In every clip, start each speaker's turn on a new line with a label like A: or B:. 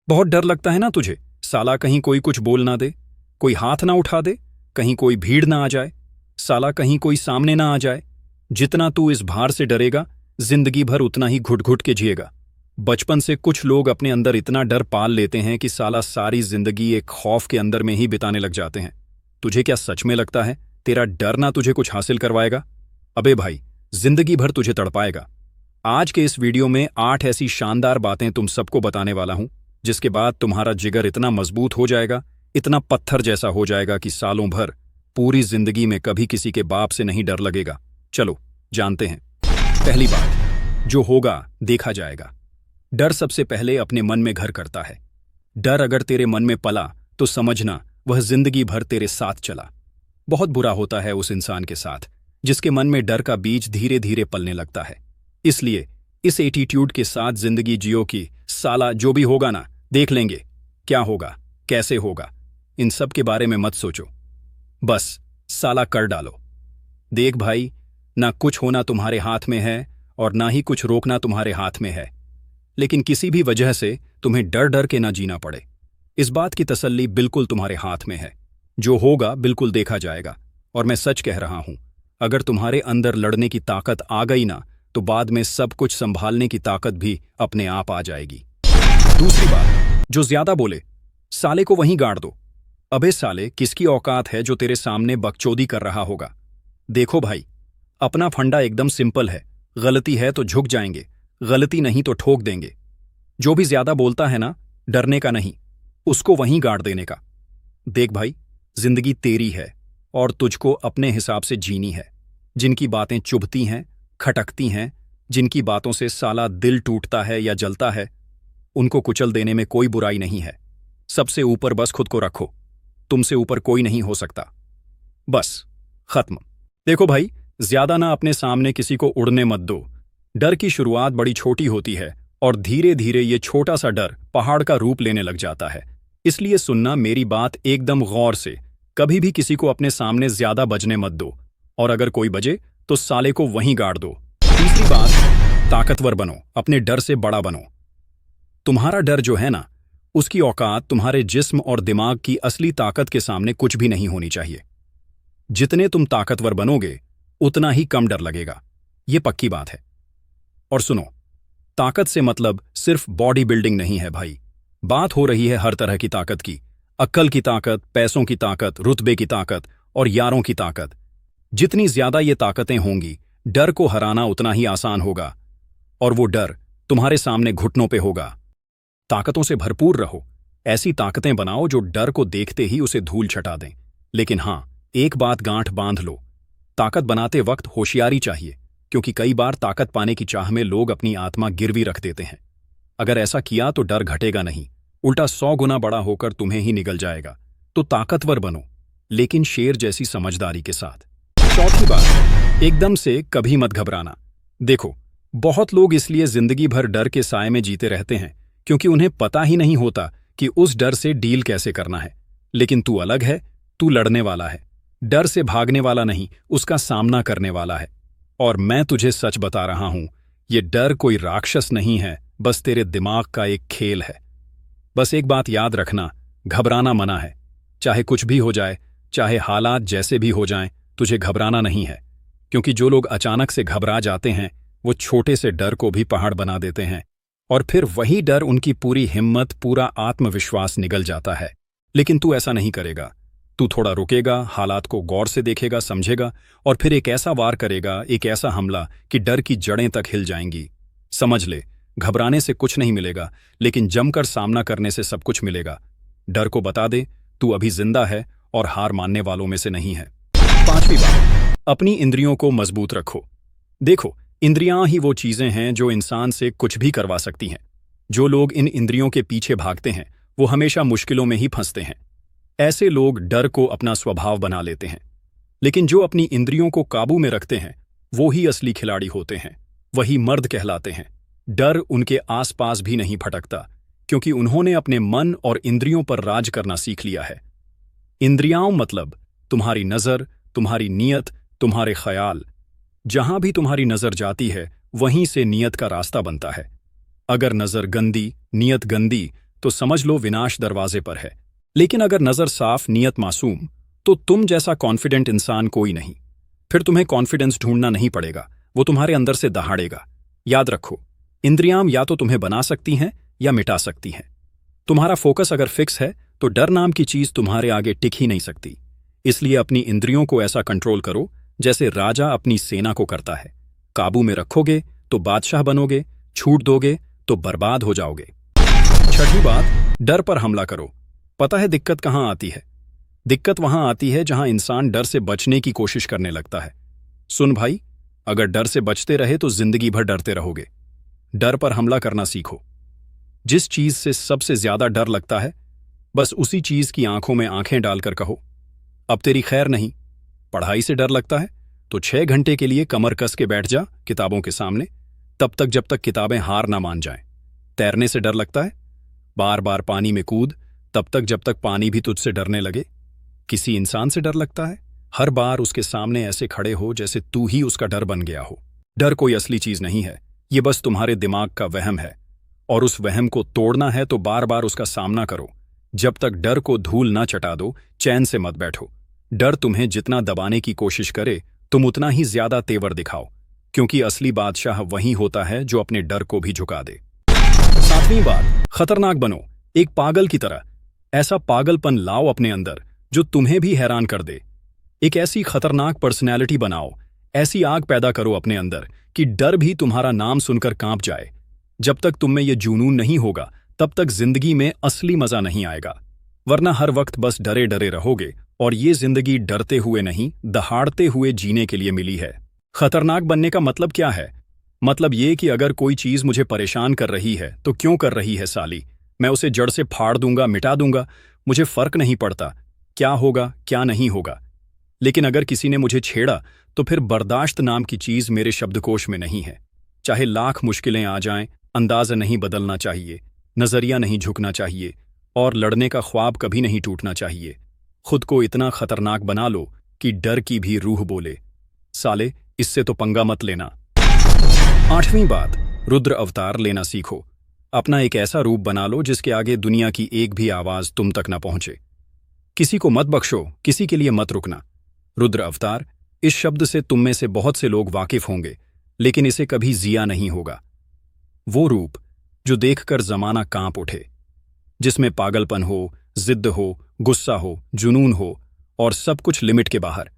A: बहुत डर लगता है ना तुझे? साला कहीं कोई कुछ बोल ना दे, कोई हाथ ना उठा दे, कहीं कोई भीड़ ना आ जाए, साला कहीं कोई सामने ना आ जाए। जितना तू इस भार से डरेगा, जिंदगी भर उतना ही घुट घुट के जिएगा। बचपन से कुछ लोग अपने अंदर इतना डर पाल लेते हैं कि साला सारी जिंदगी एक खौफ के अंदर में ही बिताने लग जाते हैं। तुझे क्या सच में लगता है तेरा डर ना तुझे कुछ हासिल करवाएगा? अबे भाई, जिंदगी भर तुझे तड़पाएगा। आज के इस वीडियो में 8 ऐसी शानदार बातें तुम सबको बताने वाला हूं, जिसके बाद तुम्हारा जिगर इतना मजबूत हो जाएगा, इतना पत्थर जैसा हो जाएगा कि सालों भर, पूरी जिंदगी में कभी किसी के बाप से नहीं डर लगेगा। चलो जानते हैं। पहली बात, जो होगा देखा जाएगा। डर सबसे पहले अपने मन में घर करता है। डर अगर तेरे मन में पला तो समझना वह जिंदगी भर तेरे साथ चला। बहुत बुरा होता है उस इंसान के साथ जिसके मन में डर का बीज धीरे धीरे पलने लगता है। इसलिए इस एटीट्यूड के साथ जिंदगी जियो कि साला जो भी होगा ना, देख लेंगे, क्या होगा, कैसे होगा, इन सब के बारे में मत सोचो, बस साला कर डालो। देख भाई, ना कुछ होना तुम्हारे हाथ में है और ना ही कुछ रोकना तुम्हारे हाथ में है, लेकिन किसी भी वजह से तुम्हें डर डर के ना जीना पड़े, इस बात की तसल्ली बिल्कुल तुम्हारे हाथ में है। जो होगा बिल्कुल देखा जाएगा। और मैं सच कह रहा हूं, अगर तुम्हारे अंदर लड़ने की ताकत आ गई ना, तो बाद में सब कुछ संभालने की ताकत भी अपने आप आ जाएगी। दूसरी बात, जो ज्यादा बोले साले को वहीं गाड़ दो। अबे साले, किसकी औकात है जो तेरे सामने बकचोदी कर रहा होगा? देखो भाई, अपना फंडा एकदम सिंपल है। गलती है तो झुक जाएंगे, गलती नहीं तो ठोक देंगे। जो भी ज्यादा बोलता है ना, डरने का नहीं, उसको वहीं गाड़ देने का। देख भाई, जिंदगी तेरी है और तुझको अपने हिसाब से जीनी है। जिनकी बातें चुभती हैं, खटकती हैं, जिनकी बातों से साला दिल टूटता है या जलता है, उनको कुचल देने में कोई बुराई नहीं है। सबसे ऊपर बस खुद को रखो, तुमसे ऊपर कोई नहीं हो सकता। बस खत्म। देखो भाई, ज्यादा ना अपने सामने किसी को उड़ने मत दो। डर की शुरुआत बड़ी छोटी होती है और धीरे धीरे ये छोटा सा डर पहाड़ का रूप लेने लग जाता है। इसलिए सुनना मेरी बात एकदम गौर से, कभी भी किसी को अपने सामने ज्यादा बजने मत दो, और अगर कोई बजे तो साले को वहीं गाड़ दो। तीसरी बात, ताकतवर बनो, अपने डर से बड़ा बनो। तुम्हारा डर जो है ना, उसकी औकात तुम्हारे जिस्म और दिमाग की असली ताकत के सामने कुछ भी नहीं होनी चाहिए। जितने तुम ताकतवर बनोगे उतना ही कम डर लगेगा, ये पक्की बात है। और सुनो, ताकत से मतलब सिर्फ बॉडी बिल्डिंग नहीं है भाई, बात हो रही है हर तरह की ताकत की। अक्ल की ताकत, पैसों की ताकत, रुतबे की ताकत और यारों की ताकत। जितनी ज्यादा ये ताकतें होंगी, डर को हराना उतना ही आसान होगा, और वो डर तुम्हारे सामने घुटनों पे होगा। ताकतों से भरपूर रहो, ऐसी ताकतें बनाओ जो डर को देखते ही उसे धूल छटा दें। लेकिन हां, एक बात गांठ बांध लो, ताकत बनाते वक्त होशियारी चाहिए, क्योंकि कई बार ताकत पाने की चाह में लोग अपनी आत्मा गिरवी रख देते हैं। अगर ऐसा किया तो डर घटेगा नहीं, उल्टा 100 गुना बड़ा होकर तुम्हें ही निगल जाएगा। तो ताकतवर बनो, लेकिन शेर जैसी समझदारी के साथ। चौथी बात, एकदम से कभी मत घबराना। देखो, बहुत लोग इसलिए जिंदगी भर डर के साए में जीते रहते हैं क्योंकि उन्हें पता ही नहीं होता कि उस डर से डील कैसे करना है। लेकिन तू अलग है, तू लड़ने वाला है, डर से भागने वाला नहीं, उसका सामना करने वाला है। और मैं तुझे सच बता रहा हूं, ये डर कोई राक्षस नहीं है, बस तेरे दिमाग का एक खेल है। बस एक बात याद रखना, घबराना मना है। चाहे कुछ भी हो जाए, चाहे हालात जैसे भी हो जाएं, तुझे घबराना नहीं है, क्योंकि जो लोग अचानक से घबरा जाते हैं वो छोटे से डर को भी पहाड़ बना देते हैं, और फिर वही डर उनकी पूरी हिम्मत, पूरा आत्मविश्वास निगल जाता है। लेकिन तू ऐसा नहीं करेगा। तू थोड़ा रुकेगा, हालात को गौर से देखेगा, समझेगा, और फिर एक ऐसा वार करेगा, एक ऐसा हमला कि डर की जड़ें तक हिल जाएंगी। समझ ले, घबराने से कुछ नहीं मिलेगा, लेकिन जमकर सामना करने से सब कुछ मिलेगा। डर को बता दे, तू अभी जिंदा है और हार मानने वालों में से नहीं है। पांचवी बात, अपनी इंद्रियों को मजबूत रखो। देखो, इंद्रियां ही वो चीजें हैं जो इंसान से कुछ भी करवा सकती हैं। जो लोग इन इंद्रियों के पीछे भागते हैं वो हमेशा मुश्किलों में ही फंसते हैं। ऐसे लोग डर को अपना स्वभाव बना लेते हैं, लेकिन जो अपनी इंद्रियों को काबू में रखते हैं वो ही असली खिलाड़ी होते हैं, वही मर्द कहलाते हैं। डर उनके आसपास भी नहीं भटकता, क्योंकि उन्होंने अपने मन और इंद्रियों पर राज करना सीख लिया है। इंद्रियां मतलब तुम्हारी नजर, तुम्हारी नीयत, तुम्हारे ख्याल। जहां भी तुम्हारी नजर जाती है वहीं से नीयत का रास्ता बनता है। अगर नजर गंदी, नीयत गंदी, तो समझ लो विनाश दरवाजे पर है। लेकिन अगर नजर साफ, नियत मासूम, तो तुम जैसा कॉन्फिडेंट इंसान कोई नहीं। फिर तुम्हें कॉन्फिडेंस ढूंढना नहीं पड़ेगा, वो तुम्हारे अंदर से दहाड़ेगा। याद रखो, इंद्रियां या तो तुम्हें बना सकती हैं या मिटा सकती हैं। तुम्हारा फोकस अगर फिक्स है तो डर नाम की चीज तुम्हारे आगे टिक ही नहीं सकती। इसलिए अपनी इंद्रियों को ऐसा कंट्रोल करो जैसे राजा अपनी सेना को करता है। काबू में रखोगे तो बादशाह बनोगे, छूट दोगे तो बर्बाद हो जाओगे। छठी बात, डर पर हमला करो। पता है दिक्कत कहां आती है? दिक्कत वहां आती है जहां इंसान डर से बचने की कोशिश करने लगता है। सुन भाई, अगर डर से बचते रहे तो जिंदगी भर डरते रहोगे। डर पर हमला करना सीखो। जिस चीज से सबसे ज्यादा डर लगता है, बस उसी चीज की आंखों में आंखें डालकर कहो, अब तेरी खैर नहीं। पढ़ाई से डर लगता है तो 6 घंटे के लिए कमर कस के बैठ जा किताबों के सामने, तब तक जब तक किताबें हार ना मान जाएं। तैरने से डर लगता है, बार बार पानी में कूद, तब तक जब तक पानी भी तुझसे डरने लगे। किसी इंसान से डर लगता है, हर बार उसके सामने ऐसे खड़े हो जैसे तू ही उसका डर बन गया हो। डर कोई असली चीज नहीं है, ये बस तुम्हारे दिमाग का वहम है, और उस वहम को तोड़ना है तो बार बार उसका सामना करो। जब तक डर को धूल ना चटा दो, चैन से मत बैठो। डर तुम्हें जितना दबाने की कोशिश करे, तुम उतना ही ज्यादा तेवर दिखाओ, क्योंकि असली बादशाह वही होता है जो अपने डर को भी झुका दे। 7वीं बात, खतरनाक बनो, एक पागल की तरह। ऐसा पागलपन लाओ अपने अंदर जो तुम्हें भी हैरान कर दे। एक ऐसी खतरनाक पर्सनैलिटी बनाओ, ऐसी आग पैदा करो अपने अंदर कि डर भी तुम्हारा नाम सुनकर कांप जाए। जब तक तुम में ये जुनून नहीं होगा, तब तक जिंदगी में असली मजा नहीं आएगा। वरना हर वक्त बस डरे डरे रहोगे, और ये जिंदगी डरते हुए नहीं, दहाड़ते हुए जीने के लिए मिली है। खतरनाक बनने का मतलब क्या है? मतलब ये कि अगर कोई चीज मुझे परेशान कर रही है तो क्यों कर रही है साली, मैं उसे जड़ से फाड़ दूंगा, मिटा दूंगा, मुझे फर्क नहीं पड़ता क्या होगा क्या नहीं होगा। लेकिन अगर किसी ने मुझे छेड़ा तो फिर बर्दाश्त नाम की चीज मेरे शब्दकोश में नहीं है। चाहे लाख मुश्किलें आ जाएं, अंदाज़ा नहीं बदलना चाहिए, नजरिया नहीं झुकना चाहिए, और लड़ने का ख्वाब कभी नहीं टूटना चाहिए। खुद को इतना खतरनाक बना लो कि डर की भी रूह बोले, साले इससे तो पंगा मत लेना। 8वीं बात, रुद्र अवतार लेना सीखो। अपना एक ऐसा रूप बना लो जिसके आगे दुनिया की एक भी आवाज तुम तक न पहुंचे। किसी को मत बख्शो, किसी के लिए मत रुकना। रुद्र अवतार, इस शब्द से तुम में से बहुत से लोग वाकिफ होंगे, लेकिन इसे कभी जिया नहीं होगा। वो रूप जो देखकर जमाना कांप उठे, जिसमें पागलपन हो, जिद्द हो, गुस्सा हो, जुनून हो, और सब कुछ लिमिट के बाहर।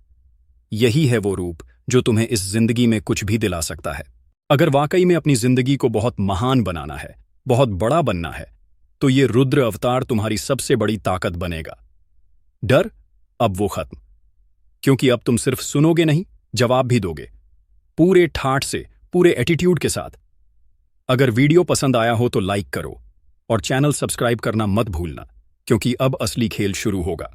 A: यही है वो रूप जो तुम्हें इस जिंदगी में कुछ भी दिला सकता है। अगर वाकई में अपनी जिंदगी को बहुत महान बनाना है, बहुत बड़ा बनना है, तो ये रुद्र अवतार तुम्हारी सबसे बड़ी ताकत बनेगा। डर अब वो खत्म, क्योंकि अब तुम सिर्फ सुनोगे नहीं, जवाब भी दोगे, पूरे ठाठ से, पूरे एटीट्यूड के साथ। अगर वीडियो पसंद आया हो तो लाइक करो, और चैनल सब्सक्राइब करना मत भूलना, क्योंकि अब असली खेल शुरू होगा।